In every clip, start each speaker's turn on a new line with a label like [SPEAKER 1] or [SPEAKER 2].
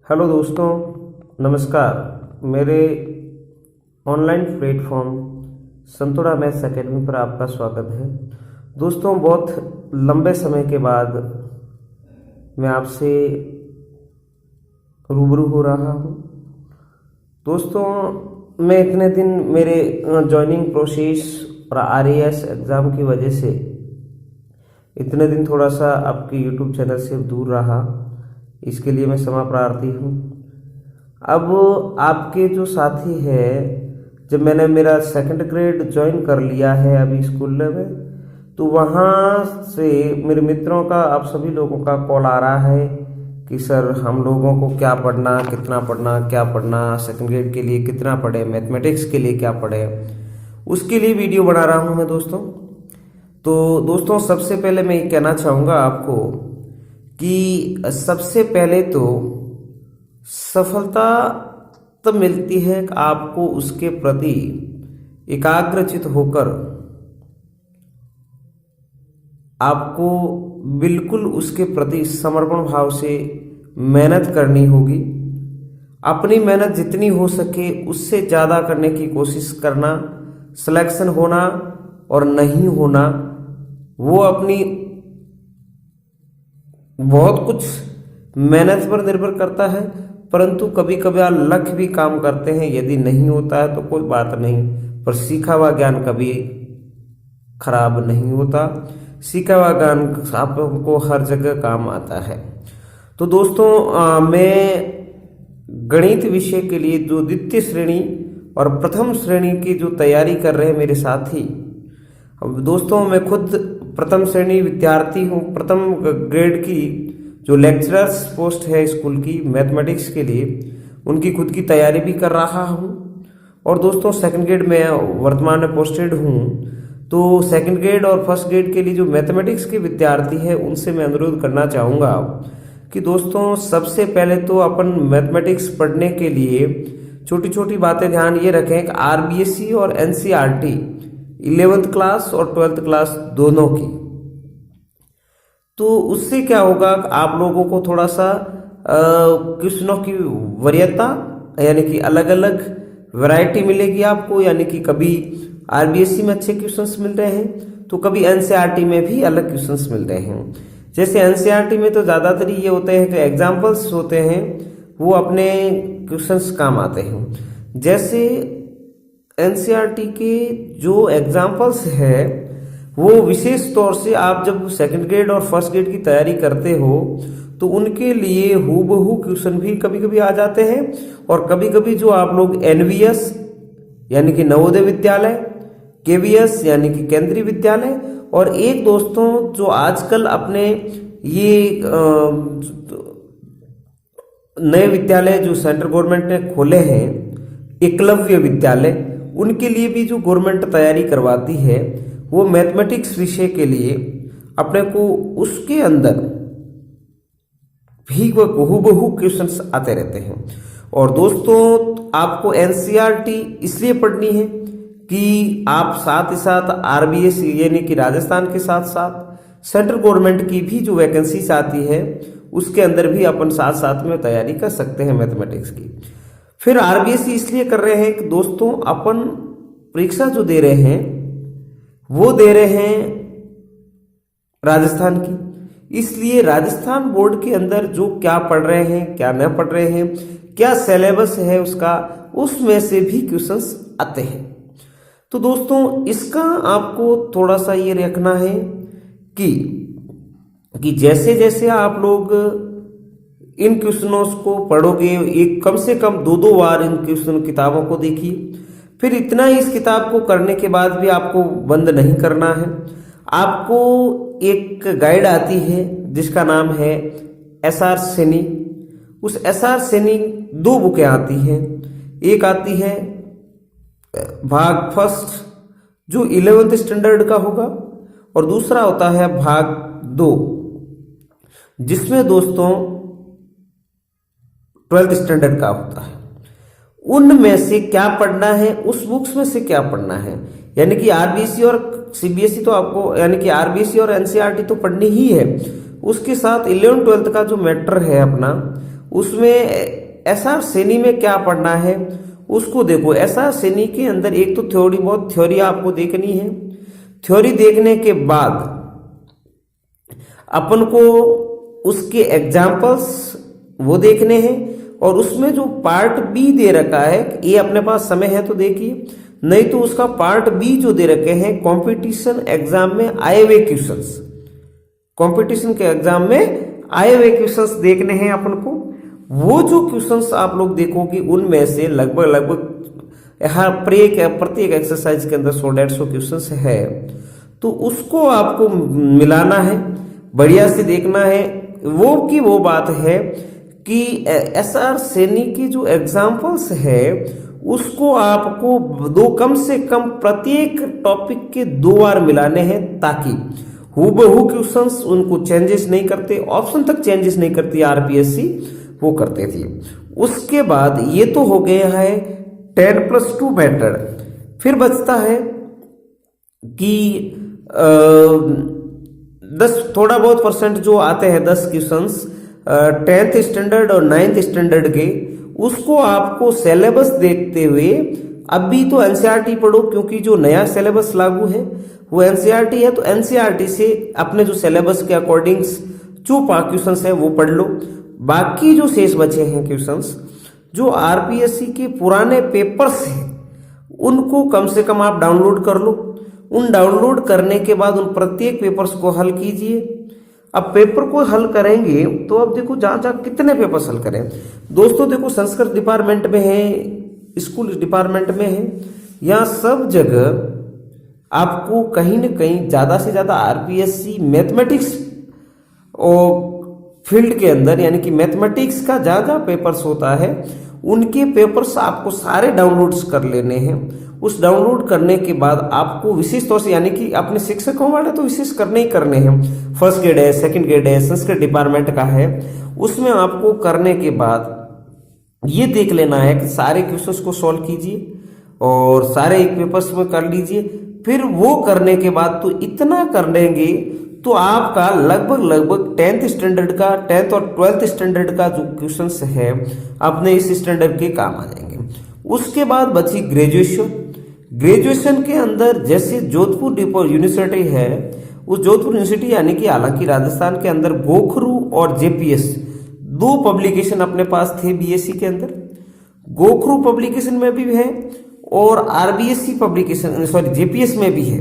[SPEAKER 1] Hello दोस्तों, नमस्कार। मेरे ऑनलाइन प्लेटफॉर्म संतोड़ा मैथ्स एकेडमी पर आपका स्वागत है। दोस्तों, बहुत लंबे समय के बाद मैं आपसे रूबरू हो रहा हूँ। दोस्तों, मैं इतने दिन मेरे जॉइनिंग प्रोसेस और आरएएस एग्ज़ाम की वजह से इतने दिन थोड़ा सा आपके यूट्यूब चैनल से दूर रहा। इसके लिए मैं क्षमा प्रार्थी हूँ। अब आपके जो साथी है, जब मैंने मेरा सेकंड ग्रेड ज्वाइन कर लिया है अभी स्कूल में, तो वहाँ से मेरे मित्रों का, आप सभी लोगों का कॉल आ रहा है कि सर हम लोगों को क्या पढ़ना, कितना पढ़ना, क्या पढ़ना, सेकंड ग्रेड के लिए कितना पढ़े, मैथमेटिक्स के लिए क्या पढ़े, उसके लिए वीडियो बना रहा हूँ मैं दोस्तों। तो दोस्तों, सबसे पहले मैं ये कहना चाहूँगा आपको कि सबसे पहले तो सफलता तब मिलती है कि आपको उसके प्रति एकाग्रचित होकर आपको बिल्कुल उसके प्रति समर्पण भाव से मेहनत करनी होगी। अपनी मेहनत जितनी हो सके उससे ज़्यादा करने की कोशिश करना। सिलेक्शन होना और नहीं होना वो अपनी बहुत कुछ मेहनत पर निर्भर करता है, परंतु कभी कभार लक भी काम करते हैं। यदि नहीं होता है तो कोई बात नहीं, पर सीखा हुआ ज्ञान कभी खराब नहीं होता। सीखा हुआ ज्ञान आपको हर जगह काम आता है। तो दोस्तों, मैं गणित विषय के लिए जो द्वितीय श्रेणी और प्रथम श्रेणी की जो तैयारी कर रहे हैं मेरे साथी, अब दोस्तों मैं खुद प्रथम श्रेणी विद्यार्थी हूँ। प्रथम ग्रेड की जो लेक्चरर्स पोस्ट है स्कूल की मैथमेटिक्स के लिए, उनकी खुद की तैयारी भी कर रहा हूँ। और दोस्तों, सेकंड ग्रेड में वर्तमान में पोस्टेड हूँ। तो सेकंड ग्रेड और फर्स्ट ग्रेड के लिए जो मैथमेटिक्स के विद्यार्थी हैं उनसे मैं अनुरोध करना चाहूँगा कि दोस्तों, सबसे पहले तो अपन मैथमेटिक्स पढ़ने के लिए छोटी छोटी बातें ध्यान ये रखें कि आरबीएससी और एनसीईआरटी 11th क्लास और 12th क्लास दोनों की, तो उससे क्या होगा, आप लोगों को थोड़ा सा क्वेश्चनों की वरीयता यानी कि अलग अलग वैरायटी मिलेगी आपको। यानी कि कभी आरबीएससी में अच्छे क्वेश्चंस मिल रहे हैं तो कभी एनसीईआरटी में भी अलग क्वेश्चंस मिल रहे हैं। जैसे एनसीईआरटी में तो ज़्यादातर ये होते हैं कि एग्जाम्पल्स होते हैं, वो अपने क्वेश्चंस काम आते हैं। जैसे एनसीईआरटी के जो एग्जाम्पल्स है वो विशेष तौर से आप जब सेकंड ग्रेड और फर्स्ट ग्रेड की तैयारी करते हो तो उनके लिए हूबहू क्वेश्चन भी कभी कभी आ जाते हैं। और कभी कभी जो आप लोग एनवीएस यानी कि नवोदय विद्यालय, केवीएस यानी कि केंद्रीय विद्यालय, और एक दोस्तों जो आजकल अपने ये नए विद्यालय जो सेंट्रल गवर्नमेंट ने खोले हैं, एकलव्य विद्यालय, उनके लिए भी जो गवर्नमेंट तैयारी करवाती है वो मैथमेटिक्स विषय के लिए अपने को उसके अंदर भी वो हूबहू क्वेश्चंस आते रहते हैं। और दोस्तों, आपको एनसीईआरटी इसलिए पढ़नी है कि आप साथ ही साथ आरबीएस यानी कि राजस्थान के साथ साथ सेंट्रल गवर्नमेंट की भी जो वैकेंसीज आती है उसके अंदर भी अपन साथ साथ में तैयारी कर सकते हैं मैथमेटिक्स की। फिर आरबीएससी इसलिए कर रहे हैं कि दोस्तों, अपन परीक्षा जो दे रहे हैं वो दे रहे हैं राजस्थान की, इसलिए राजस्थान बोर्ड के अंदर जो क्या पढ़ रहे हैं, क्या न पढ़ रहे हैं, क्या सिलेबस है उसका, उसमें से भी क्वेश्चंस आते हैं। तो दोस्तों, इसका आपको थोड़ा सा ये रखना है कि जैसे जैसे आप लोग इन क्वेश्चनों को पढ़ोगे, एक कम से कम दो बार इन क्वेश्चन किताबों को देखिए। फिर इतना ही इस किताब को करने के बाद भी आपको बंद नहीं करना है। आपको एक गाइड आती है जिसका नाम है एसआर सैनी। उस एसआर सैनी 2 बुकें आती हैं। एक आती है भाग फर्स्ट जो 11th स्टैंडर्ड का होगा, और दूसरा होता है भाग 2 जिसमें दोस्तों 12th स्टैंडर्ड का होता है। उनमें से क्या पढ़ना है, उस बुक्स में से क्या पढ़ना है, यानी कि आरबीएससी और सीबीएसई तो आपको, यानी कि आरबीएससी और एनसीईआरटी तो पढ़नी ही है, उसके साथ 11th 12th का जो मैटर है अपना उसमें एसआर सैनी में क्या पढ़ना है उसको देखो। एसआर सैनी के अंदर एक तो थ्योरी, बहुत थ्योरी आपको देखनी है। थ्योरी देखने के बाद अपन को उसके एग्जाम्पल्स वो देखने हैं, और उसमें जो पार्ट बी दे रखा है, ये अपने पास समय है तो देखिए, नहीं तो उसका पार्ट बी जो दे रखे हैं कंपटीशन एग्जाम में आए हुए क्वेश्चंस, कंपटीशन के एग्जाम में आए हुए क्वेश्चंस देखने हैं अपन को। वो जो क्वेश्चंस आप लोग देखोगे उनमें से लगभग प्रत्येक एक्सरसाइज के अंदर 100-150 क्वेश्चंस है, तो उसको आपको मिलाना है, बढ़िया से देखना है। वो की वो बात है कि एसआर सैनी की जो एग्जाम्पल्स है उसको आपको कम से कम प्रत्येक टॉपिक के 2 बार मिलाने हैं, ताकि हूबहू क्वेश्चंस उनको चेंजेस नहीं करते, ऑप्शन तक चेंजेस नहीं करती आरपीएससी, वो करते थे। उसके बाद ये तो हो गया है 10+2 मेथड। फिर बचता है कि 10 थोड़ा बहुत परसेंट जो आते हैं 10 क्वेश्चंस 10th स्टैंडर्ड और 9th स्टैंडर्ड के, उसको आपको सिलेबस देखते हुए, अभी तो एनसीईआरटी पढ़ो क्योंकि जो नया सिलेबस लागू है वो एनसीईआरटी है, तो एनसीईआरटी से अपने जो सिलेबस के अकॉर्डिंग जो क्वेश्चंस है वो पढ़ लो। बाकी जो शेष बचे हैं क्वेश्चंस, जो आरपीएससी के पुराने पेपर्स हैं उनको कम से कम आप डाउनलोड कर लो। उन डाउनलोड करने के बाद उन प्रत्येक पेपर्स को हल कीजिए। अब पेपर को हल करेंगे तो अब देखो जहाँ जहाँ कितने पेपर्स हल करें दोस्तों, देखो संस्कृत डिपार्टमेंट में है, स्कूल डिपार्टमेंट में है, यहाँ सब जगह आपको कहीं न कहीं ज़्यादा से ज़्यादा आरपीएससी मैथमेटिक्स और फील्ड के अंदर, यानी कि मैथमेटिक्स का जहाँ जहाँ पेपर्स होता है उनके पेपर्स आपको सारे डाउनलोड्स कर लेने हैं। उस डाउनलोड करने के बाद आपको विशेष तौर से, यानी कि अपने शिक्षकों वाले तो विशेष करने ही करने हैं, फर्स्ट ग्रेड है, सेकंड ग्रेड है, संस्कृत डिपार्टमेंट का है, उसमें आपको करने के बाद ये देख लेना है कि सारे क्वेश्चंस को सॉल्व कीजिए और सारे एक पेपर्स में कर लीजिए। फिर वो करने के बाद तो इतना कर लेंगे तो आपका लगभग 10th स्टैंडर्ड का, 10th और 12th स्टैंडर्ड का जो क्वेश्चंस है अपने इस स्टैंडर्ड के काम आ जाएंगे। उसके बाद बची ग्रेजुएशन। ग्रेजुएशन के अंदर जैसे जोधपुर यूनिवर्सिटी है, उस जोधपुर यूनिवर्सिटी यानी कि हालांकि राजस्थान के अंदर गोखरू और जेपीएस 2 पब्लिकेशन अपने पास थे बीएससी के अंदर। गोखरू पब्लिकेशन में भी है और आरबीएससी पब्लिकेशन जेपीएस में भी है।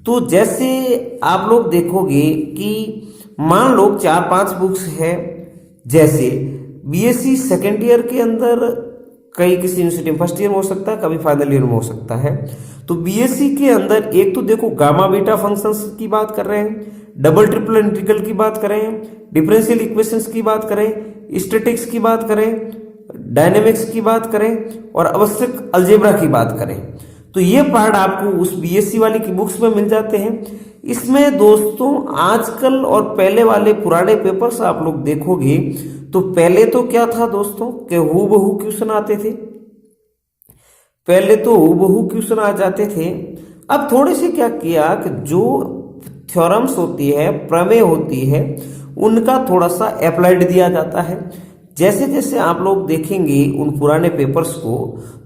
[SPEAKER 1] तो जैसे आप लोग देखोगे कि मान लो 4-5 बुक्स है, जैसे बीएससी सेकेंड ईयर के अंदर कई किसी यूनिवर्सिटी में फर्स्ट ईयर में हो सकता है, कभी फाइनल ईयर में हो सकता है। तो बीएससी के अंदर एक तो देखो गामा बीटा फंक्शंस की बात कर रहे हैं, डबल ट्रिपल इंटीग्रल की बात करें, डिफरेंशियल इक्वेशंस की बात करें, स्टैटिक्स की बात करें, डायनेमिक्स की बात करें और आवश्यक अलजेब्रा की बात करें, तो ये पार्ट आपको उस बीएससी वाली की बुक्स में मिल जाते हैं। इसमें दोस्तों आजकल और पहले वाले पुराने पेपर्स आप लोग देखोगे तो पहले तो क्या था दोस्तों कि हूबहू क्वेश्चन आते थे, पहले तो हूबहू क्वेश्चन आ जाते थे। अब थोड़े से क्या किया कि जो थ्योरम्स होती है, प्रमेय होती है, उनका थोड़ा सा अप्लाइड दिया जाता है। जैसे जैसे आप लोग देखेंगे उन पुराने पेपर्स को,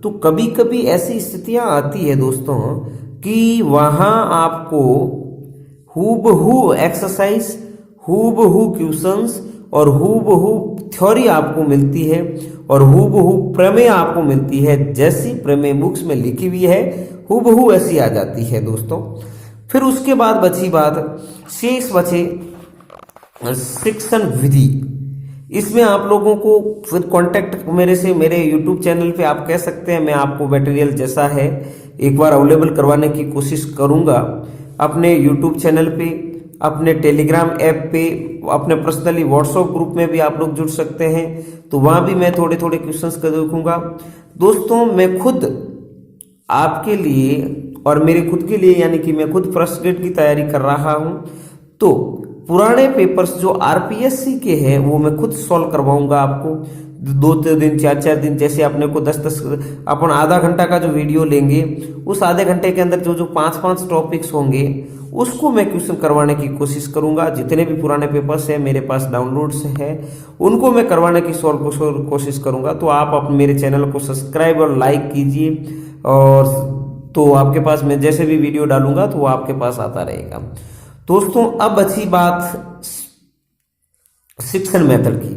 [SPEAKER 1] तो कभी कभी ऐसी स्थितियां आती है दोस्तों कि वहां आपको हूबहू एक्सरसाइज, हूबहू क्वेश्चंस और हूबहू थ्योरी आपको मिलती है और हूबहू प्रमेय आपको मिलती है। जैसी प्रमेय बुक्स में लिखी हुई है हूबहू ऐसी आ जाती है दोस्तों। फिर उसके बाद बची बात, शेष बचे शिक्षण विधि। इसमें आप लोगों को फिर कांटेक्ट मेरे यूट्यूब चैनल पे आप कह सकते हैं, मैं आपको मटेरियल जैसा है एक बार अवेलेबल करवाने की कोशिश करूंगा। अपने यूट्यूब चैनल पे, अपने टेलीग्राम ऐप पे, अपने पर्सनली व्हाट्सएप ग्रुप में भी आप लोग जुड़ सकते हैं, तो वहां भी मैं थोड़े थोड़े क्वेश्चंस कर देखूंगा दोस्तों। मैं खुद आपके लिए और मेरे खुद के लिए, यानी कि मैं खुद फर्स्ट ग्रेड की तैयारी कर रहा हूं, तो पुराने पेपर्स जो आरपीएससी के हैं वो मैं खुद सॉल्व करवाऊंगा आपको 2 दिन 4 दिन, जैसे अपने को 10 अपन आधा घंटा का जो वीडियो लेंगे उस आधे घंटे के अंदर जो 5 टॉपिक्स होंगे उसको मैं क्वेश्चन करवाने की कोशिश करूंगा। जितने भी पुराने पेपर्स हैं मेरे पास डाउनलोड्स हैं, उनको मैं करवाने की कोशिश करूंगा। तो आप मेरे चैनल को सब्सक्राइब और लाइक कीजिए, और तो आपके पास मैं जैसे भी वीडियो डालूंगा तो वो आपके पास आता रहेगा। दोस्तों अब अच्छी बात शिक्षण मेथड की।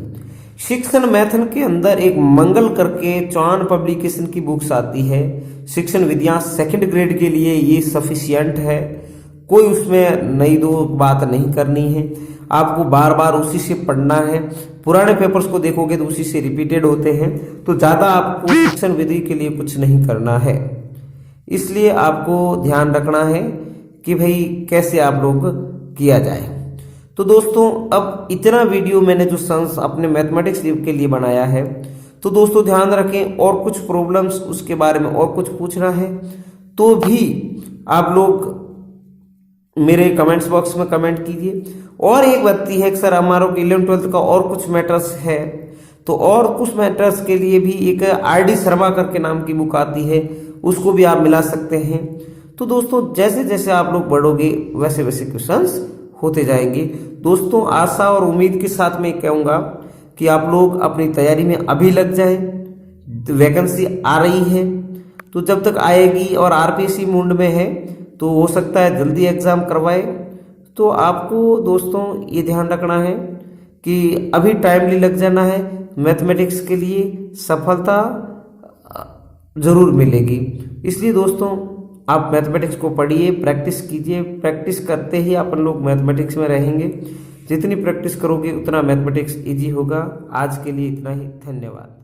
[SPEAKER 1] शिक्षण मेथड के अंदर एक मंगल करके चौहान पब्लिकेशन की बुक्स आती है। शिक्षण विधियां सेकंड ग्रेड के लिए ये सफिशियंट है, कोई उसमें नई दो बात नहीं करनी है। आपको बार बार उसी से पढ़ना है। पुराने पेपर्स को देखोगे तो उसी से रिपीटेड होते हैं, तो ज़्यादा आपको शिक्षण विधि के लिए कुछ नहीं करना है। इसलिए आपको ध्यान रखना है कि भाई कैसे आप लोग किया जाए। तो दोस्तों अब इतना वीडियो मैंने जो अपने मैथमेटिक्स के लिए बनाया है, तो दोस्तों ध्यान रखें, और कुछ प्रॉब्लम्स उसके बारे में और कुछ पूछना है तो भी आप लोग मेरे कमेंट्स बॉक्स में कमेंट कीजिए। और एक बात है कि सर हमारा 11th-12th का और कुछ मैटर्स है, तो और कुछ मैटर्स के लिए भी एक RD शर्मा करके नाम की बुक आती है, उसको भी आप मिला सकते हैं। तो दोस्तों जैसे जैसे आप लोग बढ़ोगे वैसे वैसे क्वेश्चंस होते जाएंगे। दोस्तों आशा और उम्मीद के साथ मैं कहूँगा कि आप लोग अपनी तैयारी में अभी लग जाएं। वैकेंसी आ रही है, तो जब तक आएगी और RPSC मोड में है तो हो सकता है जल्दी एग्ज़ाम करवाए। तो आपको दोस्तों ये ध्यान रखना है कि अभी टाइमली लग जाना है। मैथमेटिक्स के लिए सफलता ज़रूर मिलेगी। इसलिए दोस्तों आप मैथमेटिक्स को पढ़िए, प्रैक्टिस कीजिए। प्रैक्टिस करते ही अपन लोग मैथमेटिक्स में रहेंगे। जितनी प्रैक्टिस करोगे उतना मैथमेटिक्स इजी होगा। आज के लिए इतना ही, धन्यवाद।